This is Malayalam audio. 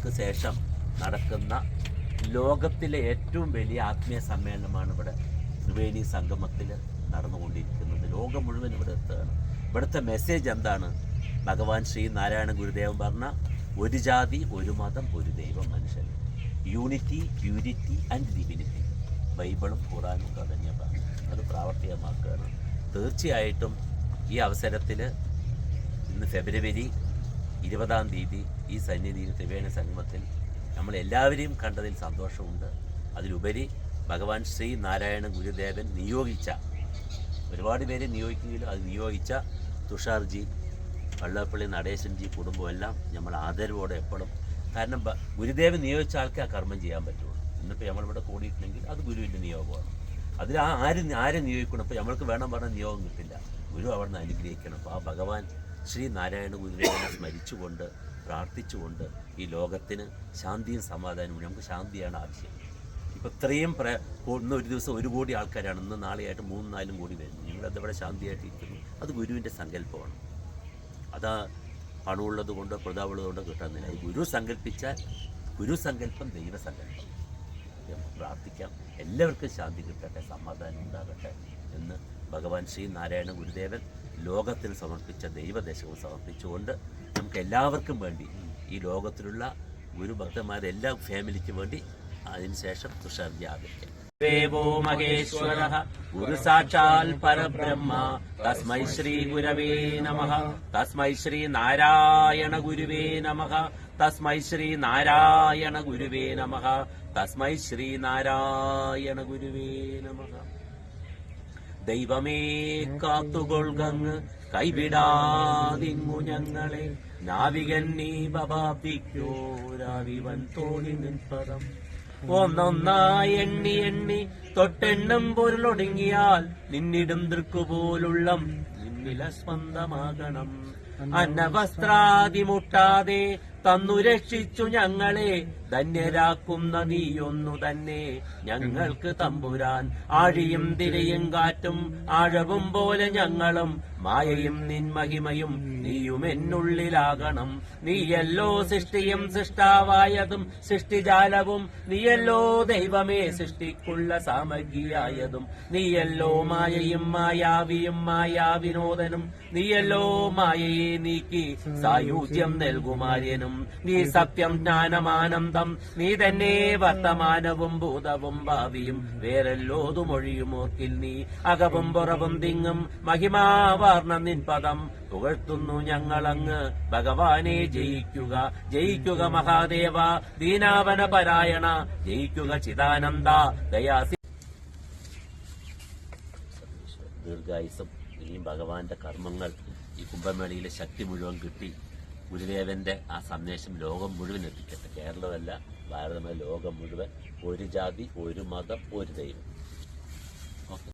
വർഷങ്ങൾക്ക് ശേഷം നടക്കുന്ന ലോകത്തിലെ ഏറ്റവും വലിയ ആത്മീയ സമ്മേളനമാണ് ഇവിടെ ത്രിവേണി സംഗമത്തിൽ നടന്നുകൊണ്ടിരിക്കുന്നത്. ലോകം മുഴുവൻ ഇവിടെ എത്തുകയാണ്. ഇവിടുത്തെ മെസ്സേജ് എന്താണ്? ഭഗവാൻ ശ്രീ നാരായണ ഗുരുദേവൻ പറഞ്ഞ ഒരു ജാതി, ഒരു മതം, ഒരു ദൈവം, മനുഷ്യൻ. Unity, purity and divinity. ബൈബിളും ഖുറാനും ഒക്കെ തന്നെ പറഞ്ഞു. അത് പ്രാവർത്തികമാക്കുകയാണ്. തീർച്ചയായിട്ടും ഈ അവസരത്തിൽ ഇന്ന് ഫെബ്രുവരി 20-ാം തീയതി ഈ സന്നിധിയിൽ ത്രിവേണി സംഗമത്തിൽ നമ്മളെല്ലാവരെയും കണ്ടതിൽ സന്തോഷമുണ്ട്. അതിലുപരി ഭഗവാൻ ശ്രീ നാരായണ ഗുരുദേവൻ നിയോഗിച്ച, ഒരുപാട് പേരെ നിയോഗിക്കുമെങ്കിലും അത് നിയോഗിച്ച തുഷാർജി, വള്ളപ്പള്ളി നടേശൻജി കുടുംബമെല്ലാം നമ്മൾ ആദരവോടെ എപ്പോഴും, കാരണം ഗുരുദേവൻ നിയോഗിച്ച ആൾക്കേ ആ കർമ്മം ചെയ്യാൻ പറ്റുള്ളൂ. എന്നിപ്പോൾ നമ്മളിവിടെ കൂടിയിട്ടുണ്ടെങ്കിൽ അത് ഗുരുവിൻ്റെ നിയോഗമാണ്. അതിൽ ആരെ നിയോഗിക്കണം? ഇപ്പോൾ നമ്മൾക്ക് വേണം പറഞ്ഞാൽ നിയോഗം കിട്ടില്ല. ഗുരു അവിടെ നിന്ന് അനുഗ്രഹിക്കണം. അപ്പോൾ ആ ഭഗവാൻ ശ്രീ നാരായണ ഗുരുദേവനെ സ്മരിച്ചുകൊണ്ട് പ്രാർത്ഥിച്ചുകൊണ്ട് ഈ ലോകത്തിന് ശാന്തിയും സമാധാനവും. നമുക്ക് ശാന്തിയാണ് ആവശ്യം. ഇപ്പോൾ ഇത്രയും ഒരു ദിവസം 1 കോടി ആൾക്കാരാണ്, ഇന്ന് നാളെയായിട്ട് 3-4 കോടി വരുന്നു. നിങ്ങളെന്തവിടെ ശാന്തിയായിട്ട് ഇരിക്കുന്നു? അത് ഗുരുവിൻ്റെ സങ്കല്പമാണ്. അത് പണമുള്ളത് കൊണ്ടോ പ്രതാപമുള്ളത് കൊണ്ടോ കിട്ടുന്നില്ല. അത് ഗുരു സങ്കല്പിച്ചാൽ ഗുരുസങ്കല്പം ദൈവസങ്കല്പം. നമുക്ക് പ്രാർത്ഥിക്കാം, എല്ലാവർക്കും ശാന്തി കിട്ടട്ടെ, സമാധാനം ഉണ്ടാകട്ടെ എന്ന് ഭഗവാൻ ശ്രീ നാരായണ ഗുരുദേവൻ ലോകത്തിന് സമർപ്പിച്ച ദൈവദേശവും സമർപ്പിച്ചുകൊണ്ട് നമുക്ക് എല്ലാവർക്കും വേണ്ടി, ഈ ലോകത്തിലുള്ള ഗുരുഭക്തന്മാരെല്ലാ ഫാമിലിക്ക് വേണ്ടി അതിനുശേഷം തുഷാർജി ആദരിക്കാം. ദേവോ മഹേശ്വരഃ ഗുരു സാക്ഷാൽ പരബ്രഹ്മ തസ്മൈ ശ്രീ ഗുരവേ നമഃ. തസ്മൈ ശ്രീ നാരായണ ഗുരുവേ നമഃ. തസ്മൈ ശ്രീ നാരായണ ഗുരുവേ നമഃ. തസ്മൈ ശ്രീ നാരായണ ഗുരുവേ നമഃ. ദൈവമേ കാത്തുകൊൾകങ്ങ് കൈവിടാതിങ്ങു ഞങ്ങളെ, നാവികൻ നീ ബബാപിക്കോരാവിവൻ തോണി നിൻപദം. ഒന്നൊന്നായി എണ്ണി എണ്ണി തൊട്ടെണ്ണം പൊരുളൊടുങ്ങിയാൽ നിന്നിടും ദൃക്കുപോലുള്ളം നിന്നില സ്പന്ദമാകണം. അന്നവസ്ത്രാദി മുട്ടാതെ തന്നു രക്ഷിച്ചു ഞങ്ങളെ, ധന്യരാക്കുന്ന നീയൊന്നു തന്നെ ഞങ്ങൾക്ക് തമ്പുരാൻ. ആഴിയും തിരയും കാറ്റും ആഴവും പോലെ ഞങ്ങളും, മായയും നിൻമഹിമയും നീയും എന്നുള്ളിലാകണം. നീയല്ലോ സൃഷ്ടിയും സൃഷ്ടാവായതും സൃഷ്ടിജാലവും, നീയല്ലോ ദൈവമേ സൃഷ്ടിക്കുള്ള സാമഗ്രിയായതും. നീയല്ലോ മായയും മായാവിയും മായാവിനോദനും, നീയല്ലോ മായയെ നീക്കി സായുജ്യം നൽകുമാര്യനും. നീ സത്യം ജ്ഞാനമാനന്ദം, നീ തന്നെ വർത്തമാനവും ഭൂതവും ഭാവിയും, വേറെല്ലോതുമൊഴിയുമോർക്കിൽ നീ അകവും പുറവും തിങ്ങും മഹിമാവാർന്ന നിൻ പദം. പുകഴ്ത്തുന്നു ഞങ്ങളങ്ങ് ഭഗവാനെ. ജയിക്കുക ജയിക്കുക മഹാദേവ ദീനാവന പരായണ, ജയിക്കുക ചിദാനന്ദ ദയാസി. ദീർഘായുസം. ഇനിയും ഭഗവാന്റെ കർമ്മങ്ങൾ ഈ കുംഭമേളയിലെ ശക്തി മുഴുവൻ കിട്ടി ഗുരുദേവന്റെ ആ സന്ദേശം ലോകം മുഴുവൻ എത്തിക്കട്ടെ. കേരളമല്ല, ഭാരതമല്ല, ലോകം മുഴുവൻ. ഒരു ജാതി, ഒരു മതം, ഒരു ദൈവം.